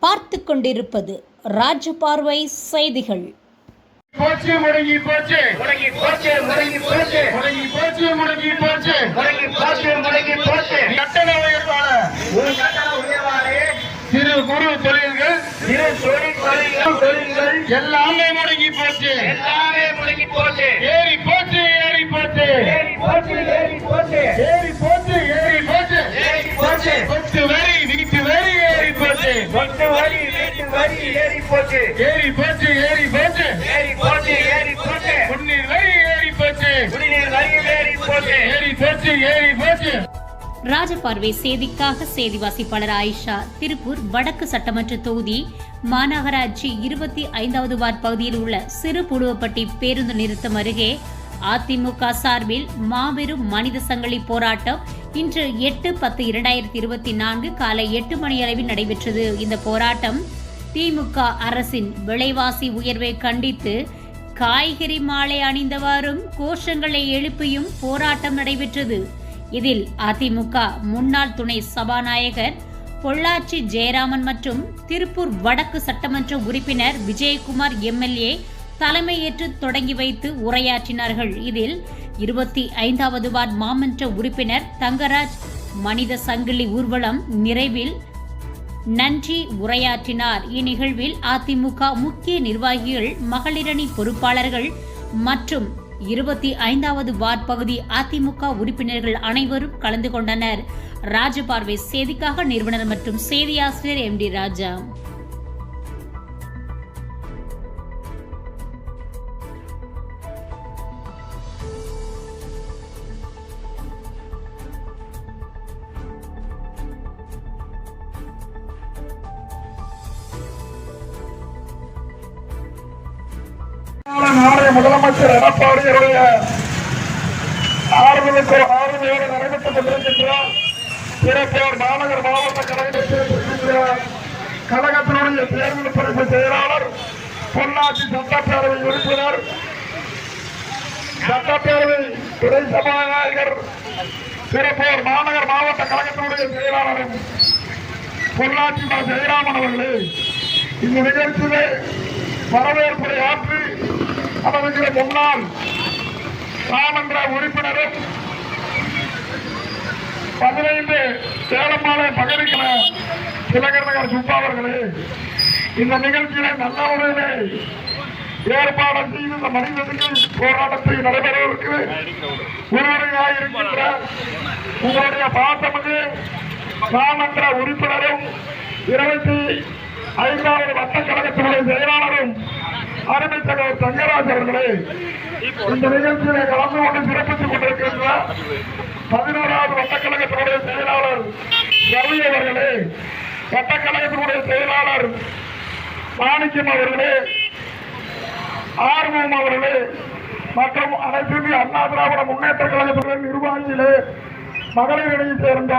பார்த்து கொண்டிருப்பது ராஜபார்வை செய்திகள். போச்சு முடங்கி போச்சு முடங்கி போச்சு முடங்கி போச்சு முடங்கி போச்சு முடங்கி போச்சு முடங்கி போச்சு முடங்கி போச்சு கட்டண உயர்வாலே சிறு குறு தொழில்கள் எல்லாமே முடங்கி போச்சு எல்லாமே முடங்கி போச்சு ஏறி போச்சு ஏறி போச்சு ஏறி போச்சு ஏறி போச்சு ஏறி போச்சு ஏறி போச்சு ஏறி போச்சு சொத்து வரி வீட்டு வரி ஏறி போச்சு சொத்து வரி வீட்டு வரி ஏறி போச்சு ஏறி போச்சு ஏறி போச்சு ஏறி போச்சு ஏறி போச்சு குடிநீர் வரி ஏறி போச்சு குடிநீர் வரி ஏறி போச்சு ஏறி போச்சு ஏறி போச்சு. ராஜபார்வை செய்திக்காக செய்தி வாசிப்பாளர் ஆயிஷா. திருப்பூர் வடக்கு சட்டமன்ற தொகுதி மாநகராட்சி 25வது வார்டு பகுதியில் உள்ள சிறு புழுவப்பட்டி பேருந்து நிறுத்தம் அருகே அதிமுக சார்பில் மாபெரும் மனித சங்கிலி போராட்டம் இன்று 8/10/2024 காலை 8 மணி அளவில் நடைபெற்றது. இந்த போராட்டம் திமுக அரசின் விலைவாசி உயர்வை கண்டித்து காய்கறி மாலை அணிந்தவாறும் கோஷங்களை எழுப்பியும் போராட்டம் நடைபெற்றது. இதில் அதிமுக முன்னாள் துணை சபாநாயகர் பொள்ளாச்சி ஜெயராமன் மற்றும் திருப்பூர் வடக்கு சட்டமன்ற உறுப்பினர் விஜயகுமார் எம்எல்ஏ தலைமையேற்று தொடங்கி வைத்து உரையாற்றினார்கள். இதில் 25வது வார்டு மாமன்ற உறுப்பினர் தங்கராஜ் மனித சங்கிலி ஊர்வலம் நிறைவில் நன்றி உரையாற்றினார். இந்நிகழ்வில் அதிமுக முக்கிய நிர்வாகிகள், மகளிரணி பொறுப்பாளர்கள் மற்றும் 25வது வார்டு பகுதி அதிமுக உறுப்பினர்கள் அனைவரும் கலந்து கொண்டனர். ராஜபார்வை செய்திக்காக நிறுவனர் மற்றும் செய்தியாசிரியர் MD ராஜா. நாளைய முதலமைச்சர் எடப்பாடியுடைய ஆறுதலோடு நடைபெற்றுக் கொண்டிருக்கின்ற திருப்பூர் மாநகர் மாவட்ட கழகத்தினுடைய தேர்தல் பிரிவு செயலாளர், பொள்ளாச்சி சட்டப்பேரவை உறுப்பினர், சட்டப்பேரவை துணை சபாநாயகர், திருப்பூர் மாநகர் மாவட்ட கழகத்தினுடைய செயலாளரும் பொள்ளாச்சி ஜெயராமன் அவர்களே இந்த நிகழ்ச்சியிலே வரவேற்புரை ஆற்றி அவர்களுக்கு முன்னாள் நாமன்ற உறுப்பினரும் 15 சேலம்பாளைய பகுதிக்கிற திலகர் சுப்பா அவர்களே இந்த நிகழ்ச்சியில நல்ல முறையிலே ஏற்பாடு செய்து இந்த மனிதனுக்கு போராட்டத்தை நடைபெறுவதற்கு உறுதுணையாக இருக்கின்ற உங்களுடைய பாசமிகு நாமன்ற உறுப்பினரும் 25வது வட்டக்கழகத்தினுடைய செயலாளரும் அருமை தலைவர் தங்கராஜ் அவர்களே இந்த நிகழ்ச்சியிலே கலந்து கொண்டு சிறப்பித்துக் கொண்டிருக்கின்ற 11வது வட்டக்கழகத்தினுடைய செயலாளர் ரவி அவர்களே, வட்டக்கழகத்தினுடைய செயலாளர் மாணிக்கம் அவர்களே, ஆர்வம் அவர்களே மற்றும் அனைத்து அண்ணா திராவிட முன்னேற்ற கழகத்தினுடைய நிர்வாகிகளே, மகளிர் அணியை சேர்ந்த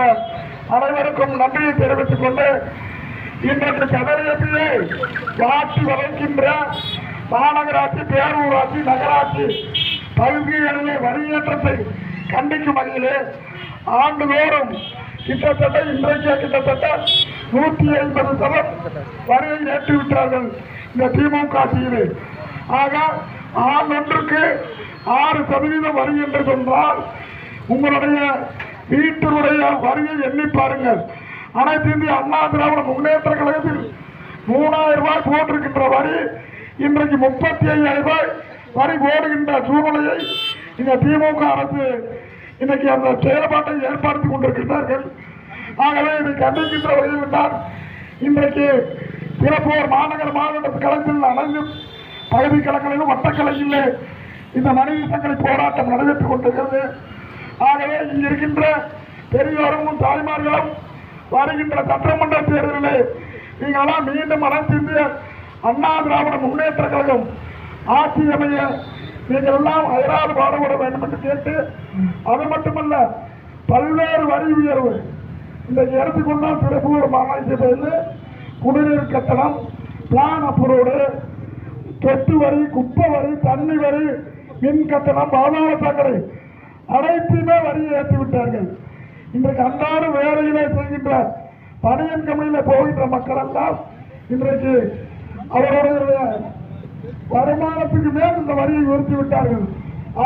அனைவருக்கும் நன்றியை தெரிவித்துக் கொண்டு இன்றைக்கு கதறியத்திலே ஆட்சி வளைக்கின்ற மாநகராட்சி, பேரூராட்சி, நகராட்சி பகுதிகளிலே வரியேற்றத்தை கண்டிக்கும் வகையிலே ஆண்டுதோறும் கிட்டத்தட்ட இன்றைக்கு கிட்டத்தட்ட 150% வரியை ஏற்றிவிட்டார்கள் இந்த திமுக ஆட்சியிலே. ஆக ஆண்டொன்றுக்கு 6% வரி என்று சொன்னால் உங்களுடைய வீட்டினுடைய வரியை எண்ணி பாருங்கள். அனைத்து இந்திய அண்ணா திராவிட முன்னேற்ற கழகத்தில் 3000 ரூபாய் போட்டிருக்கின்ற வரி இன்றைக்கு 35,000 ரூபாய் வரி போடுகின்ற சூழ்நிலையை இந்த திமுக அரசு இன்னைக்கு அந்த செயல்பாட்டை ஏற்படுத்திக் கொண்டிருக்கிறார்கள். ஆகவே இதை கண்டிக்கின்ற வகையில் தான் இன்றைக்கு திருப்பூர் மாநகர் மாவட்ட கழகத்தில் அனைத்து பகுதி கழகங்களிலும் வட்டக்கலையிலே இந்த மனித சங்கிலி போராட்டம் நடைபெற்றுக் கொண்டிருக்கிறது. ஆகவே இங்கு இருக்கின்ற பெரியோரும் தாய்மார்களும் வருகின்ற சட்டமன்ற தேர்தலிலே நீங்களாம் மீண்டும் அனைத்து இந்திய அண்ணா திராவிட முன்னேற்ற கழகம் ஆட்சி அமைய நீங்கள் எல்லாம் அயராது பாடுபட வேண்டும் என்று கேட்டு, அது மட்டுமல்ல பல்வேறு வரி உயர்வு இன்றைக்கு எடுத்துக்கொண்டால் திருப்பூர் மாநகராட்சி குடிநீர் கட்டணம், பிளான் அப்ரூவ்டு, சொத்து வரி, குப்பை வரி, தண்ணி வரி, மின் கட்டணம், பாதாள சாக்கடை அனைத்துமே வரியை ஏற்றிவிட்டார்கள். இன்றைக்கு அன்றாட வேலையிலே செய்கின்ற பணியின் கம்பெனியில போகின்ற மக்கள் எல்லாம் இன்றைக்கு அவர்களுடைய வருமானத்துக்கு மேல் இந்த வரியை உயர்த்தி விட்டார்கள்.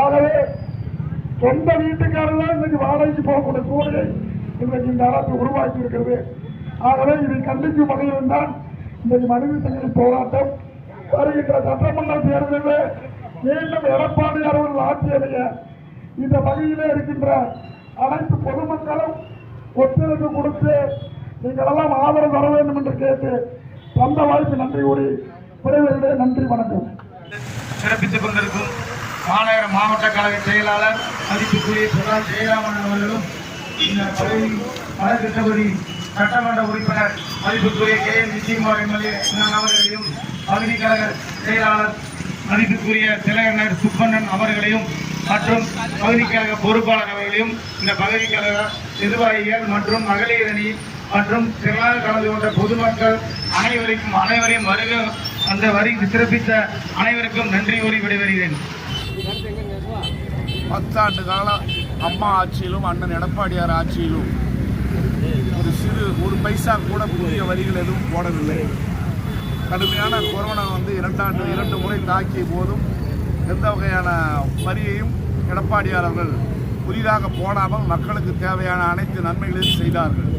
ஆகவே சொந்த வீட்டுக்காரெல்லாம் இன்னைக்கு வாடகைக்கு போகக்கூடிய சூழலை இன்றைக்கு இந்த அரசு உருவாக்கி இருக்கிறது. ஆகவே இதை கண்டிக்கும் வகையில் தான் இன்றைக்கு மனித சங்கிலி போராட்டம். வருகின்ற சட்டமன்ற தேர்தலில் மீண்டும் எடப்பாடி அவர்கள் ஆட்சி அமைய இந்த வகையிலே இருக்கின்ற அனைத்து பொதுமக்களும் ஒத்துழைப்பு கொடுத்து நீங்கள் எல்லாம் ஆதரவு தர வேண்டும் என்று கேட்டு தந்த வாய்ப்பு நன்றி கூறி விடைபெறுகிறேன். நன்றி, வணக்கம். சிறப்பித்துக் கொண்டிருக்கும் மாநகர மாவட்ட கழக செயலாளர் மதிப்புக்குரிய பிரகாஷ் ஜெயராமன் அவர்களும் இந்த பகுதி சட்டமன்ற உறுப்பினர் மதிப்புக்குரிய KN விஜயகுமார் MLA அவர்களையும் பகுதி கழக செயலாளர் மதிப்புக்குரிய திலகண்ணர் சுப்பண்ணன் அவர்களையும் மற்றும் பகுதி கழக பொறுப்பாளர் அவர்களையும் இந்த பகுதி கழக நிர்வாகிகள் மற்றும் மகளிர் அணி மற்றும் திரளாக கலந்து கொண்ட பொதுமக்கள் அனைவரையும் வருக அந்த வரி சிறப்பித்த அனைவருக்கும் நன்றி கூறி விடைபெறுகிறேன். 10 ஆண்டு காலம் அம்மா ஆட்சியிலும் அண்ணன் எடப்பாடியார் ஆட்சியிலும் ஒரு பைசா கூட புதிய வரிகள் எதுவும் போடவில்லை. கடுமையான கொரோனா 2 முறை தாக்கிய போதும் எந்த வகையான வரியையும் எடப்பாடியார் அவர்கள் புதிதாக போடாமல் மக்களுக்கு தேவையான அனைத்து நன்மைகளையும் செய்தார்கள்.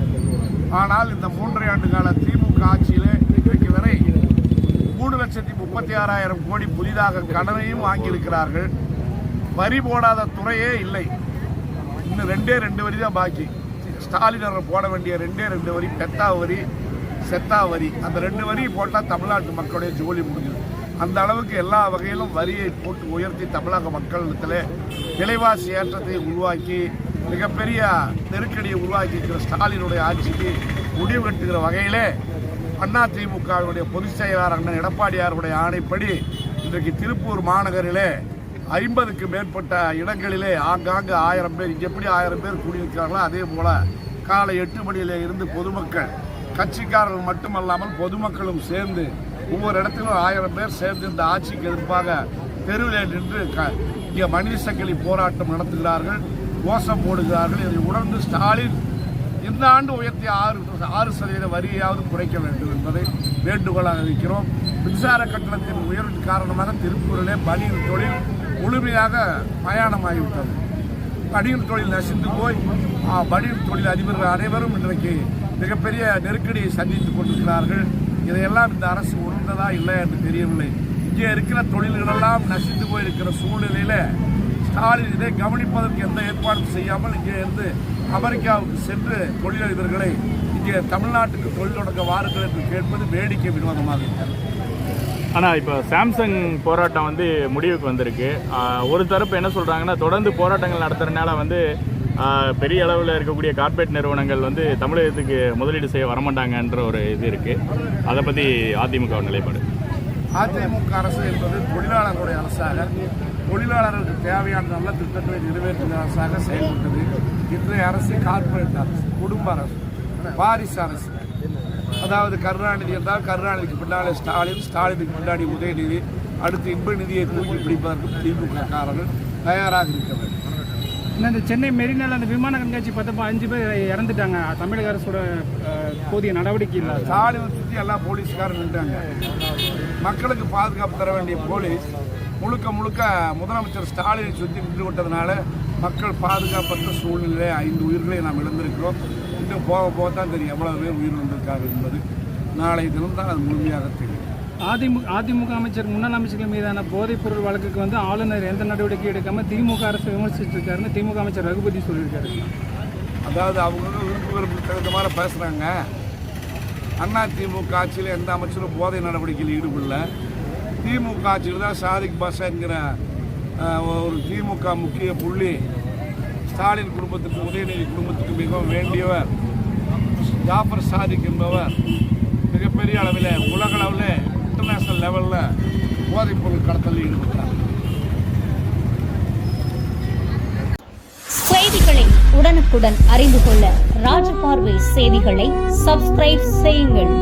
ஆனால் இந்த 3.5 ஆண்டு கால திமுக ஆட்சியிலே இன்றைக்கு வரை 3,36,000 கோடி புதிதாக கடனையும் வாங்கியிருக்கிறார்கள். வரி போடாத துறையே இல்லை. இன்னும் 2 வரி தான் பாக்கி. ஸ்டாலின் அவர்கள் போட வேண்டிய 2 வரி, பெத்தா வரி, செத்தா வரி. அந்த 2 வரி போட்டால் தமிழ்நாட்டு மக்களுடைய ஜோலி முடிஞ்சது. அந்த அளவுக்கு எல்லா வகையிலும் வரியை போட்டு உயர்த்தி தமிழக மக்களிடத்தில் விலைவாசி ஏற்றத்தை உருவாக்கி மிகப்பெரிய நெருக்கடியை உருவாக்கி இருக்கிற ஸ்டாலினுடைய ஆட்சிக்கு முடிவு கட்டுகிற வகையிலே அதிமுகவினுடைய பொதுச் செயலாளர் அண்ணன் எடப்பாடியாருடைய ஆணைப்படி இன்றைக்கு திருப்பூர் மாநகரிலே 50க்கு மேற்பட்ட இடங்களிலே ஆங்காங்கு 1000 பேர், இங்கே எப்படி 1000 பேர் கூடியிருக்கிறார்களோ அதே போல காலை 8 மணியிலே இருந்து பொதுமக்கள், கட்சிக்காரர்கள் மட்டுமல்லாமல் பொதுமக்களும் சேர்ந்து ஒவ்வொரு இடத்திலும் 1000 பேர் சேர்ந்து இந்த ஆட்சிக்கு எதிர்ப்பாக தெருவிலே நின்று இங்கே மனித சங்கிலி போராட்டம் நடத்துகிறார்கள், கோஷம் போடுகிறார்கள். இதை உணர்ந்து ஸ்டாலின் இந்த ஆண்டு உயர்த்தி 6% வரியையாவது குறைக்க வேண்டும் என்பதை வேண்டுகோளாக வைக்கிறோம். மின்சார கட்டணத்தின் உயர்வு காரணமாக திருப்பூரிலே பனியன் தொழில் முழுமையாக மயானமாகிவிட்டது. பனியன் தொழில் நசிந்து போய் பனியன் தொழில் அதிபர்கள் அனைவரும் இன்றைக்கு மிகப்பெரிய நெருக்கடியை சந்தித்துக் கொண்டிருக்கிறார்கள். இதையெல்லாம் இந்த அரசு உணர்ந்ததா இல்லை என்று தெரியவில்லை. இங்கே இருக்கிற தொழில்களெல்லாம் நசிந்து போயிருக்கிற சூழ்நிலையில் ஸ்டாலின் இதை கவனிப்பதற்கு எந்த ஏற்பாடும் செய்யாமல் இங்கே இருந்து அமெரிக்காவுக்கு சென்று தொழிலதிபர்களை இங்கே தமிழ்நாட்டுக்கு தொழில் தொடங்க வாருங்கள் என்று கேட்பது வேடிக்கை வினோதமாக இருக்கிறது. ஆனால் இப்போ சாம்சங் போராட்டம் முடிவுக்கு வந்திருக்கு. ஒரு தரப்பு என்ன சொல்கிறாங்கன்னா, தொடர்ந்து போராட்டங்கள் நடத்துறதுனால பெரிய அளவில் இருக்கக்கூடிய கார்ப்பரேட் நிறுவனங்கள் தமிழகத்துக்கு முதலீடு செய்ய வரமாட்டாங்கன்ற ஒரு இது இருக்குது. அதை பற்றி அதிமுக நிலைப்பாடு. அதிமுக அரசு என்பது தொழிலாளர்களுடைய அரசாக, தொழிலாளர்களுக்கு தேவையான நல்ல திட்டங்களை நிறைவேற்றுகிற அரசாக செயல்பட்டது. இன்றைய அரசு கார்ப்பரேட் அரசு, குடும்ப அரசு, வாரிசு அரசு. அதாவது கருணாநிதி என்றால் கருணாநிதிக்கு பின்னாலே ஸ்டாலின், ஸ்டாலினுக்கு பின்னாடி உதயநிதி, அடுத்து இன்ப நிதியை தூக்கி பிடிப்பதற்கு திமுக காரர்கள் தயாராக இருக்கிறது. இந்த சென்னை மெரினால அந்த விமான கண்காட்சி பார்த்தப்ப 5 பேர் இறந்துட்டாங்க. தமிழக அரசோட போதிய நடவடிக்கை இல்லை. ஸ்டாலினை சுற்றி எல்லா போலீஸ்காரும் நின்றாங்க. மக்களுக்கு பாதுகாப்பு தர வேண்டிய போலீஸ் முழுக்க முதலமைச்சர் ஸ்டாலினை சுற்றி நின்று விட்டதுனால மக்கள் பாதுகாப்பற்ற சூழ்நிலையிலே 5 உயிர்களை நாம் இழந்திருக்கிறோம். இன்னும் போக தான் தெரியும் எவ்வளவு பேர் உயிர் வந்திருக்காங்க என்பது. நாளை தினம் தான் அது முழுமையாக தெரியும். அதிமுக அமைச்சர், முன்னாள் அமைச்சர்கள் மீதான போதைப் பொருள் வழக்குக்கு ஆளுநர் எந்த நடவடிக்கை எடுக்காம திமுக அரசு விமர்சித்து இருக்காருன்னு திமுக அமைச்சர் ரகுபதி சொல்லியிருக்காரு. அதாவது அவங்க விருப்பு தகுந்த மாதிரி பேசுகிறாங்க. அதிமுக ஆட்சியில் எந்த அமைச்சரும் போதை நடவடிக்கையில் ஈடுபடல. திமுக ஆட்சியில் தான் சாதிக் பாஷா என்கிற ஒரு திமுக முக்கிய புள்ளி ஸ்டாலின் குடும்பத்துக்கு, உதயநிதி குடும்பத்துக்கு மிகவும் வேண்டியவர் ஜாஃபர் சாதிக் என்பவர் மிகப்பெரிய அளவில் உலக அளவில் இன்டர்நேஷனல் லெவலில் போதைப்பொருள் கடத்தலில் ஈடுபட்டார். செய்திகளை உடனுக்குடன் அறிந்து கொள்ள ராஜபார்வை செய்திகளை சப்ஸ்கிரைப் செய்யுங்கள்.